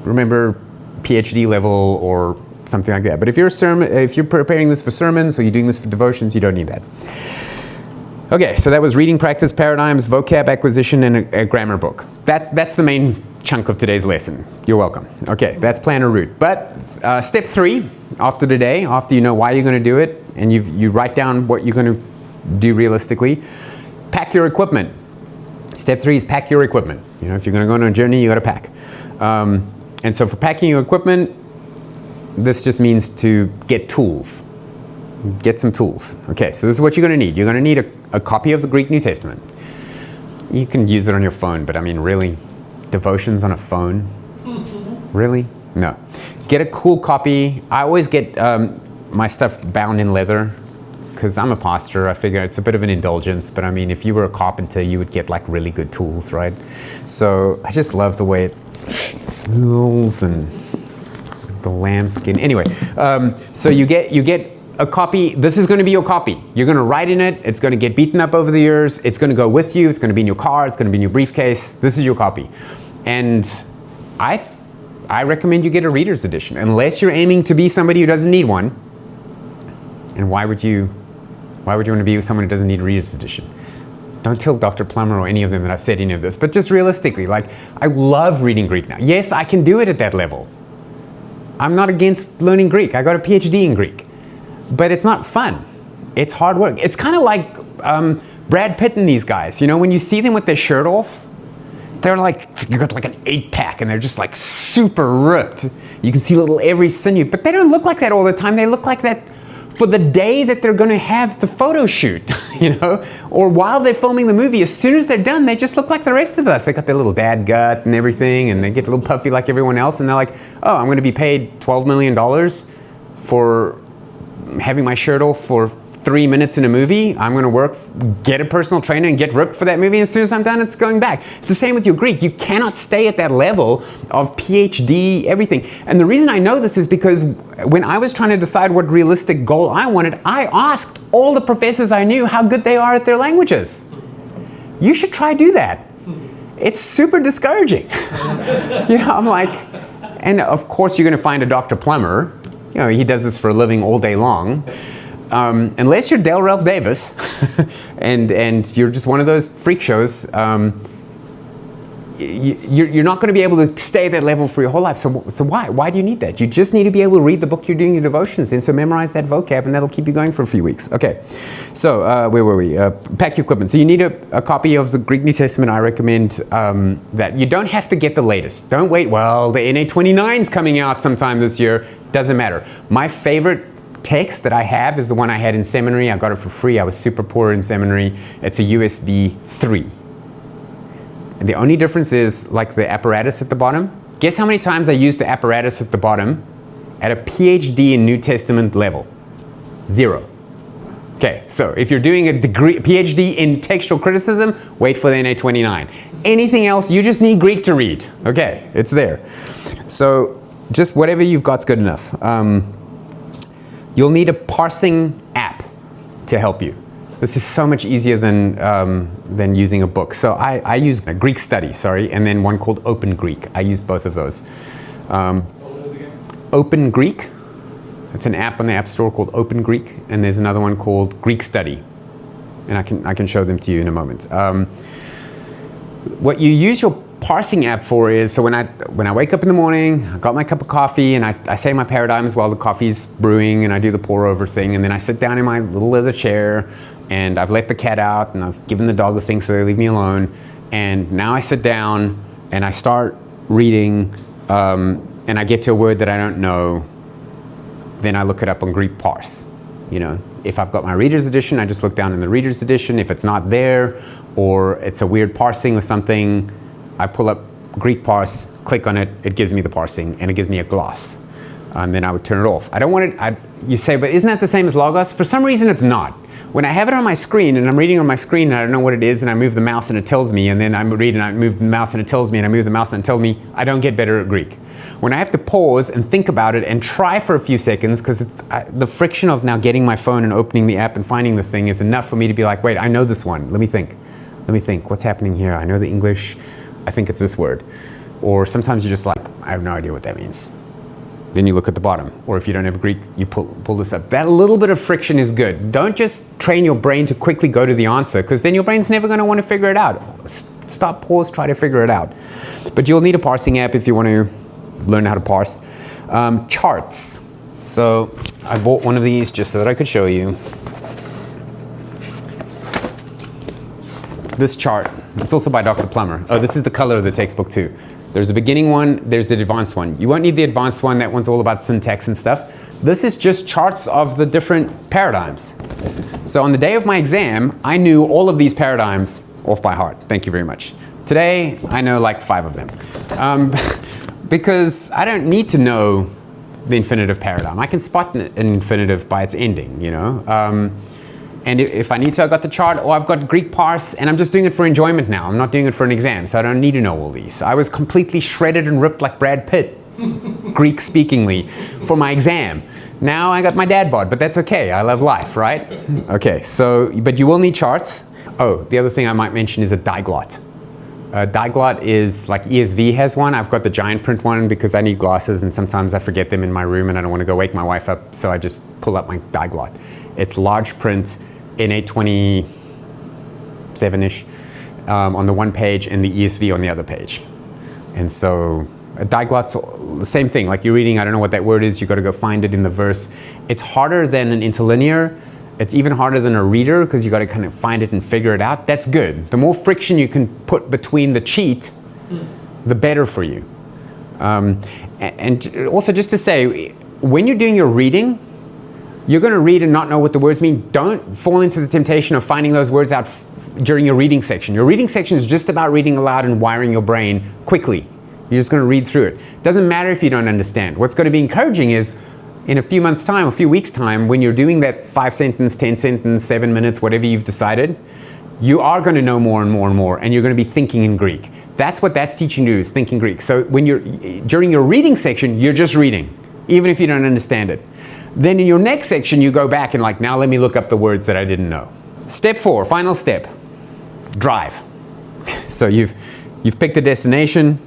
Remember, PhD level or something like that. But if you're preparing this for sermons or you're doing this for devotions, you don't need that. Okay, so that was reading practice paradigms, vocab acquisition, and a grammar book. That's the main chunk of today's lesson. You're welcome. Okay, that's plan or route. But step 3, after today, after you know why you're going to do it, and you write down what you're going to do realistically, pack your equipment. Step 3 is pack your equipment. You know, if you're going to go on a journey, you got to pack. And so for packing your equipment, this just means to get tools. Get some tools. Okay, so this is what you're going to need. You're going to need a copy of the Greek New Testament. You can use it on your phone, but I mean, really? Devotions on a phone? Really? No. Get a cool copy. I always get my stuff bound in leather because I'm a pastor. I figure it's a bit of an indulgence, but I mean, if you were a carpenter, you would get like really good tools, right? So I just love the way it smells and the lambskin. Anyway, so you get a copy. This is going to be your copy. You're going to write in it. It's going to get beaten up over the years. It's going to go with you. It's going to be in your car. It's going to be in your briefcase. This is your copy. And I recommend you get a reader's edition, unless you're aiming to be somebody who doesn't need one. And why would you want to be with someone who doesn't need a reader's edition? Don't tell Dr. Plummer or any of them that I said any of this, but just realistically, like, I love reading Greek now. Yes, I can do it at that level. I'm not against learning Greek. I got a PhD in Greek. But it's not fun. It's hard work. It's kind of like Brad Pitt and these guys. You know, when you see them with their shirt off, they're like, you got like an 8-pack and they're just like super ripped. You can see little every sinew, but they don't look like that all the time. They look like that for the day that they're going to have the photo shoot, you know, or while they're filming the movie. As soon as they're done, they just look like the rest of us. They got their little dad gut and everything, and they get a little puffy like everyone else, and they're like, oh, I'm going to be paid $12 million for having my shirt off for 3 minutes in a movie. I'm going to work, get a personal trainer and get ripped for that movie. And as soon as I'm done, it's going back. It's the same with your Greek. You cannot stay at that level of PhD, everything. And the reason I know this is because when I was trying to decide what realistic goal I wanted, I asked all the professors I knew how good they are at their languages. You should try do that. It's super discouraging. You know, I'm like, and of course you're going to find a Dr. Plummer. You know, he does this for a living all day long. Unless you're Del Ralph Davis and you're just one of those freak shows, you're not going to be able to stay at that level for your whole life. So why? Why do you need that? You just need to be able to read the book you're doing your devotions in, so memorize that vocab, and that'll keep you going for a few weeks. Okay, so where were we? Pack your equipment. So you need a copy of the Greek New Testament. I recommend that. You don't have to get the latest. Don't wait, well, the NA29's coming out sometime this year. Doesn't matter. My favorite text that I have is the one I had in seminary. I got it for free. I was super poor in seminary. It's a USB 3. And the only difference is like the apparatus at the bottom. Guess how many times I used the apparatus at the bottom at a PhD in New Testament level? 0. Okay, so if you're doing a degree, PhD in textual criticism, wait for the NA29. Anything else, you just need Greek to read. Okay, it's there. So just whatever you've got's good enough. You'll need a parsing app to help you. This is so much easier than using a book. So I use a Greek Study, and then one called Open Greek. I used both of those. Open Greek. It's an app on the App Store called Open Greek, and there's another one called Greek Study, and I can show them to you in a moment. What you use your parsing app for is, so when I wake up in the morning, I got my cup of coffee, and I say my paradigms while the coffee's brewing, and I do the pour over thing, and then I sit down in my little leather chair, and I've let the cat out, and I've given the dog the thing so they leave me alone, and now I sit down and I start reading, and I get to a word that I don't know, then I look it up on Greek Parse. You know, if I've got my reader's edition, I just look down in the reader's edition. If it's not there, or it's a weird parsing or something, I pull up Greek Parse, click on it, it gives me the parsing, and it gives me a gloss. And then I would turn it off. I don't want it, you say, but isn't that the same as Logos? For some reason it's not. When I have it on my screen, and I'm reading on my screen, and I don't know what it is, and I move the mouse and it tells me, and then I read and I move the mouse and it tells me, and I move the mouse and it tells me, I don't get better at Greek. When I have to pause and think about it and try for a few seconds, because the friction of now getting my phone and opening the app and finding the thing is enough for me to be like, wait, I know this one. Let me think. What's happening here? I know the English. I think it's this word. Or sometimes you're just like, I have no idea what that means. then you look at the bottom. Or if you don't have Greek, you pull this up. That little bit of friction is good. Don't just train your brain to quickly go to the answer, because then your brain's never going to want to figure it out. Stop, pause, try to figure it out. But you'll need a parsing app if you want to learn how to parse. Charts. So I bought one of these just so that I could show you. This chart, it's also by Dr. Plummer. Oh, this is the color of the textbook too. There's a beginning one, there's the advanced one. You won't need the advanced one, that one's all about syntax and stuff. This is just charts of the different paradigms. So on the day of my exam, I knew all of these paradigms off by heart. Thank you very much. Today, I know like 5 of them. Because I don't need to know the infinitive paradigm. I can spot an infinitive by its ending, you know. And if I need to, I've got the chart, or I've got Greek parse, and I'm just doing it for enjoyment now. I'm not doing it for an exam, so I don't need to know all these. I was completely shredded and ripped like Brad Pitt, Greek speakingly, for my exam. Now I got my dad bod, but that's okay. I love life, right? Okay, so, but you will need charts. Oh, the other thing I might mention is a diglot. Diglot is like ESV has one. I've got the giant print one because I need glasses and sometimes I forget them in my room and I don't want to go wake my wife up, so I just pull up my diglot. It's large print, N827-ish on the one page and the ESV on the other page. And so a diglot's the same thing, like you're reading, I don't know what that word is, you got to go find it in the verse. It's harder than an interlinear. It's even harder than a reader because you got to kind of find it and figure it out. That's good. The more friction you can put between the cheat, the better for you. And also just to say, when you're doing your reading, you're going to read and not know what the words mean. Don't fall into the temptation of finding those words out during your reading section. Your reading section is just about reading aloud and wiring your brain quickly. You're just going to read through it. It doesn't matter if you don't understand. What's going to be encouraging is in a few months' time, a few weeks' time, when you're doing that 5-sentence, 10-sentence, 7 minutes, whatever you've decided, you are going to know more and more and more, and you're going to be thinking in Greek. That's what that's teaching you, is thinking Greek. So when you're during your reading section, you're just reading, even if you don't understand it. Then in your next section, you go back and like, now let me look up the words that I didn't know. Step 4, final step, drive. So you've picked a destination,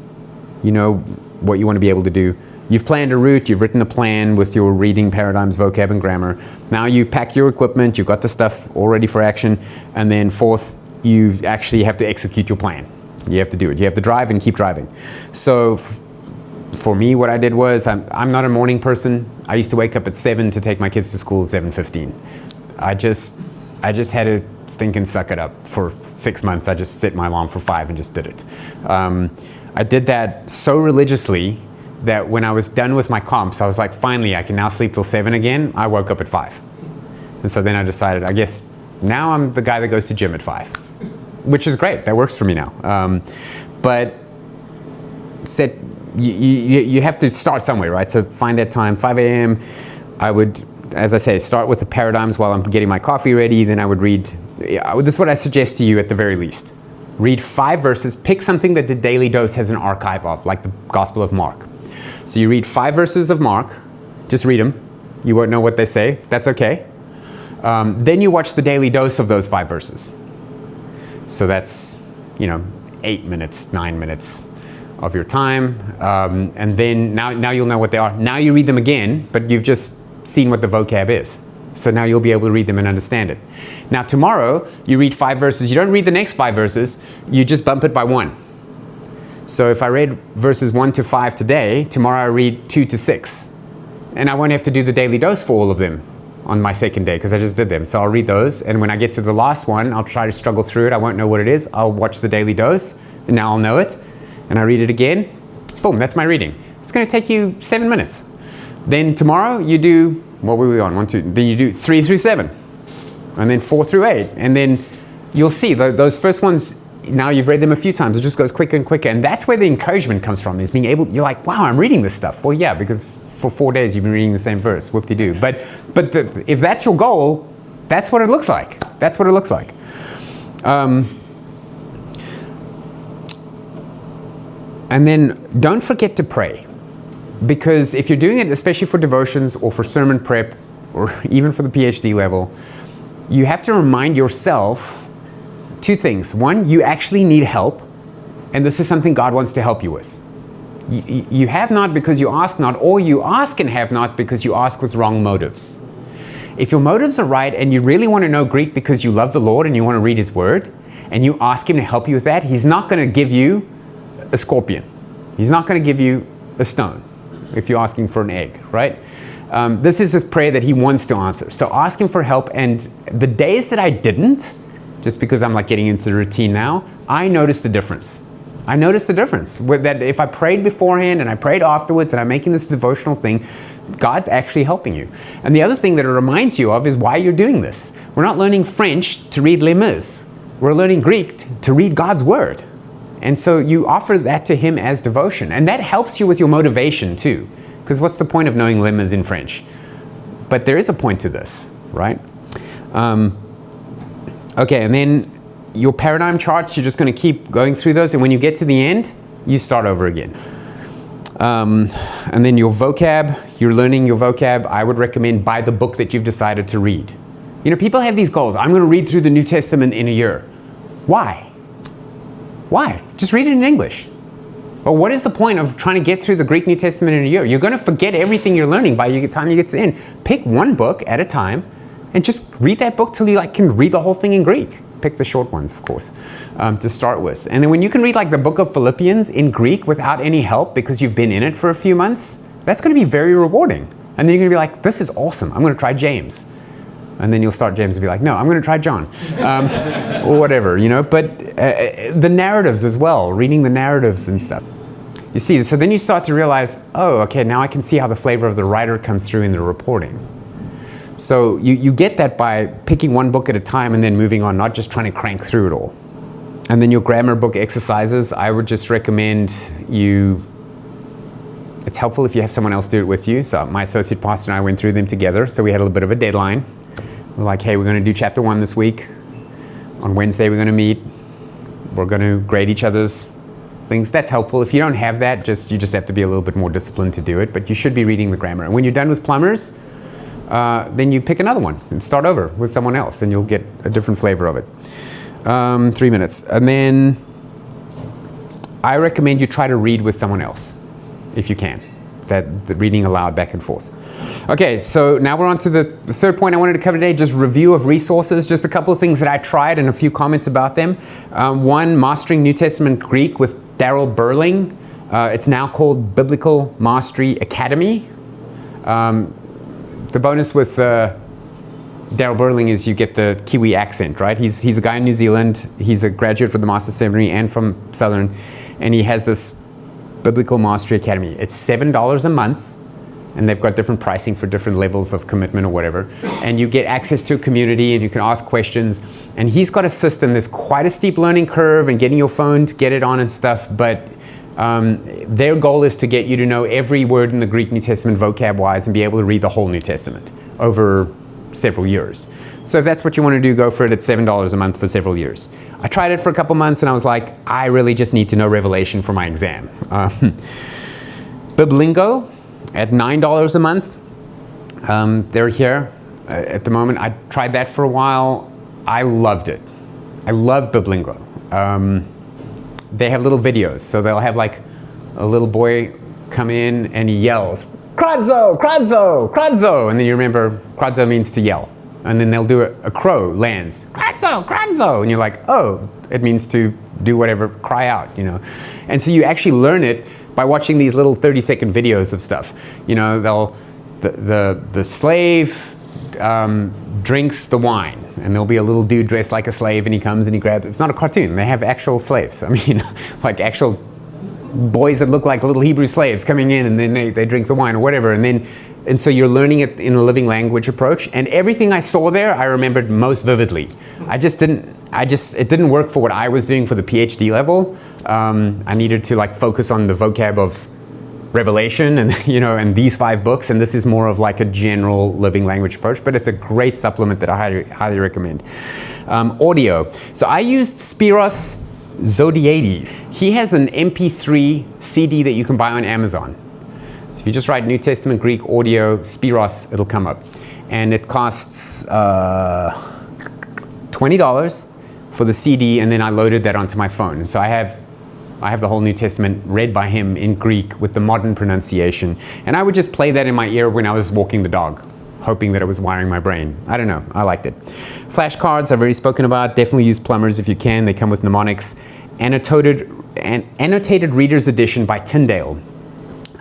you know what you want to be able to do. You've planned a route, you've written a plan with your reading, paradigms, vocab, and grammar. Now you pack your equipment, you've got the stuff all ready for action, and then fourth, you actually have to execute your plan. You have to do it. You have to drive and keep driving. So for me, what I did was, I'm not a morning person. I used to wake up at 7 to take my kids to school at 7:15. I just had to stink and suck it up for 6 months. I just set my alarm for 5 and just did it. I did that so religiously that when I was done with my comps, I was like, finally, I can now sleep till 7 again. I woke up at 5. And so then I decided, I guess now I'm the guy that goes to gym at 5, which is great. That works for me now. But you have to start somewhere, right? So find that time, 5 a.m. I would, as I say, start with the paradigms while I'm getting my coffee ready. Then I would read, this is what I suggest to you at the very least. Read 5 verses, pick something that the Daily Dose has an archive of, like the Gospel of Mark. So you read 5 verses of Mark, just read them. You won't know what they say, that's okay. Then you watch the Daily Dose of those 5 verses. So that's, 8 minutes, 9 minutes of your time. And then now you'll know what they are. Now you read them again, but you've just seen what the vocab is. So now you'll be able to read them and understand it. Now tomorrow, you read 5 verses. You don't read the next 5 verses, you just bump it by 1. So if I read verses 1 to 5 today, tomorrow I read 2 to 6. And I won't have to do the Daily Dose for all of them on my second day because I just did them. So I'll read those, and when I get to the last one, I'll try to struggle through it. I won't know what it is. I'll watch the Daily Dose, and now I'll know it. And I read it again. Boom, that's my reading. It's going to take you 7 minutes. Then tomorrow you do, what were we on? 1, 2, then you do 3 through 7. And then 4 through 8. And then you'll see those first ones, now you've read them a few times, it just goes quicker and quicker. And that's where the encouragement comes from, is being able, you're like, wow, I'm reading this stuff. Well, yeah, because for 4 days you've been reading the same verse, whoop-de-doo. But if that's your goal, that's what it looks like. That's what it looks like. And then don't forget to pray. Because if you're doing it, especially for devotions or for sermon prep, or even for the PhD level, you have to remind yourself 2 things. 1, you actually need help, and this is something God wants to help you with. You have not because you ask not, or you ask and have not because you ask with wrong motives. If your motives are right and you really want to know Greek because you love the Lord and you want to read His Word, and you ask Him to help you with that, He's not going to give you a scorpion. He's not going to give you a stone if you're asking for an egg, right? This is His prayer that He wants to answer. So ask Him for help. And the days that I didn't, just because I'm like getting into the routine now, I noticed the difference. I noticed the difference with that. If I prayed beforehand and I prayed afterwards and I'm making this devotional thing, God's actually helping you. And the other thing that it reminds you of is why you're doing this. We're not learning French to read Les Mis. We're learning Greek to read God's Word. And so you offer that to Him as devotion. And that helps you with your motivation too. Because what's the point of knowing Les Mis in French? But there is a point to this, right? Okay, and then your paradigm charts, you're just going to keep going through those. And when you get to the end, you start over again. And then your vocab, you're learning your vocab. I would recommend buy the book that you've decided to read. You know, people have these goals. I'm going to read through the New Testament in a year. Why? Why? Just read it in English. Well, what is the point of trying to get through the Greek New Testament in a year? You're going to forget everything you're learning by the time you get to the end. Pick one book at a time and just read that book till you can read the whole thing in Greek. Pick the short ones, of course, to start with. And then when you can read the book of Philippians in Greek without any help because you've been in it for a few months, that's going to be very rewarding. And then you're going to be like, this is awesome. I'm going to try James. And then you'll start James and be like, no, I'm going to try John. Or whatever, you know. But the narratives as well, reading the narratives and stuff. You see, so then you start to realize, oh, okay, now I can see how the flavor of the writer comes through in the reporting. So you get that by picking one book at a time and then moving on, not just trying to crank through it all. And then your grammar book exercises, I would just recommend it's helpful if you have someone else do it with you. So my associate pastor and I went through them together, so we had a little bit of a deadline. We're like, hey, we're going to do chapter 1 this week. On Wednesday, we're going to meet. We're going to grade each other's things. That's helpful. If you don't have that, you just have to be a little bit more disciplined to do it. But you should be reading the grammar. And when you're done with plumbers, then you pick another one and start over with someone else, and you'll get a different flavor of it. 3 minutes. And then I recommend you try to read with someone else, if you can. The reading aloud back and forth. Okay, so now we're on to the third point I wanted to cover today, just review of resources, just a couple of things that I tried and a few comments about them. One, Mastering New Testament Greek with Darrell Burling. It's now called Biblical Mastery Academy. The bonus with Darrell Burling is you get the Kiwi accent, right? He's a guy in New Zealand. He's a graduate from the Master's Seminary and from Southern, and he has this Biblical Mastery Academy. It's $7 a month, and they've got different pricing for different levels of commitment or whatever. And you get access to a community, and you can ask questions. And he's got a system. There's quite a steep learning curve and getting your phone to get it on and stuff, but their goal is to get you to know every word in the Greek New Testament vocab-wise and be able to read the whole New Testament over several years. So if that's what you want to do, go for it at $7 a month for several years. I tried it for a couple months and I was like, I really just need to know Revelation for my exam. Biblingo at $9 a month. They're here at the moment. I tried that for a while. I loved it. I love Biblingo. They have little videos, so they'll have a little boy come in and he yells, "Kradzo, kradzo, kradzo," and then you remember kradzo means to yell. And then they'll do a crow lands, "Kradzo, kradzo," and you're like, oh, it means to do whatever, cry out, you know. And so you actually learn it by watching these little 30-second videos of stuff. You know, the slave drinks the wine, and there'll be a little dude dressed like a slave, and he comes and he grabs. It's not a cartoon. They have actual slaves. I mean, like actual boys that look like little Hebrew slaves coming in, and then they drink the wine or whatever. And so you're learning it in a living language approach. And everything I saw there, I remembered most vividly. It didn't work for what I was doing for the PhD level. I needed to focus on the vocab of Revelation and and these 5 books, and this is more of a general living language approach, but it's a great supplement that I highly recommend. Audio. So I used Spiros Zodiadi. He has an MP3 CD that you can buy on Amazon. So if you just write New Testament Greek audio Spiros, it'll come up. And it costs $20 for the CD, and then I loaded that onto my phone. And so I have I have the whole New Testament read by him in Greek with the modern pronunciation. And I would just play that in my ear when I was walking the dog, hoping that it was wiring my brain. I don't know. I liked it. Flashcards, I've already spoken about. Definitely use Plumbers if you can. They come with mnemonics. Annotated Reader's Edition by Tyndale.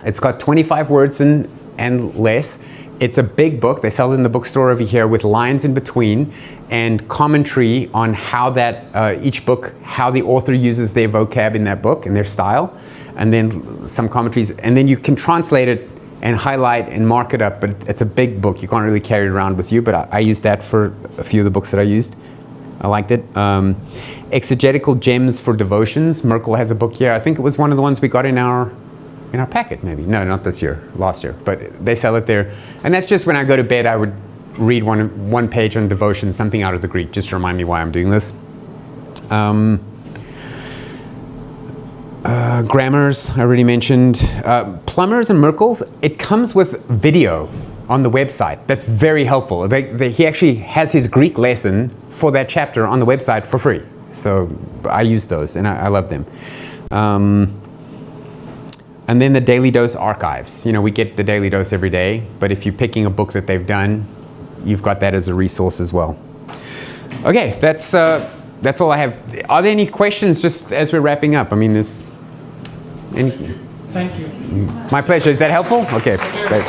It's got 25 words and less. It's a big book. They sell it in the bookstore over here with lines in between and commentary on how that each book, how the author uses their vocab in that book and their style, and then some commentaries. And then you can translate it and highlight and mark it up. But it's a big book. You can't really carry it around with you. But I used that for a few of the books that I used. I liked it. Exegetical Gems for Devotions. Merkel has a book here. I think it was one of the ones we got in our packet, maybe. No, not this year, last year. But they sell it there. And that's just when I go to bed, I would read one page on devotion, something out of the Greek, just to remind me why I'm doing this. Grammars, I already mentioned. Plumbers and Merkels, it comes with video on the website. That's very helpful. He actually has his Greek lesson for that chapter on the website for free. So I use those, and I love them. And then the Daily Dose archives. You know, we get the Daily Dose every day, but if you're picking a book that they've done, you've got that as a resource as well. Okay, that's all I have. Are there any questions just as we're wrapping up? I mean, there's any... Thank you. My pleasure. Is that helpful? Okay, great.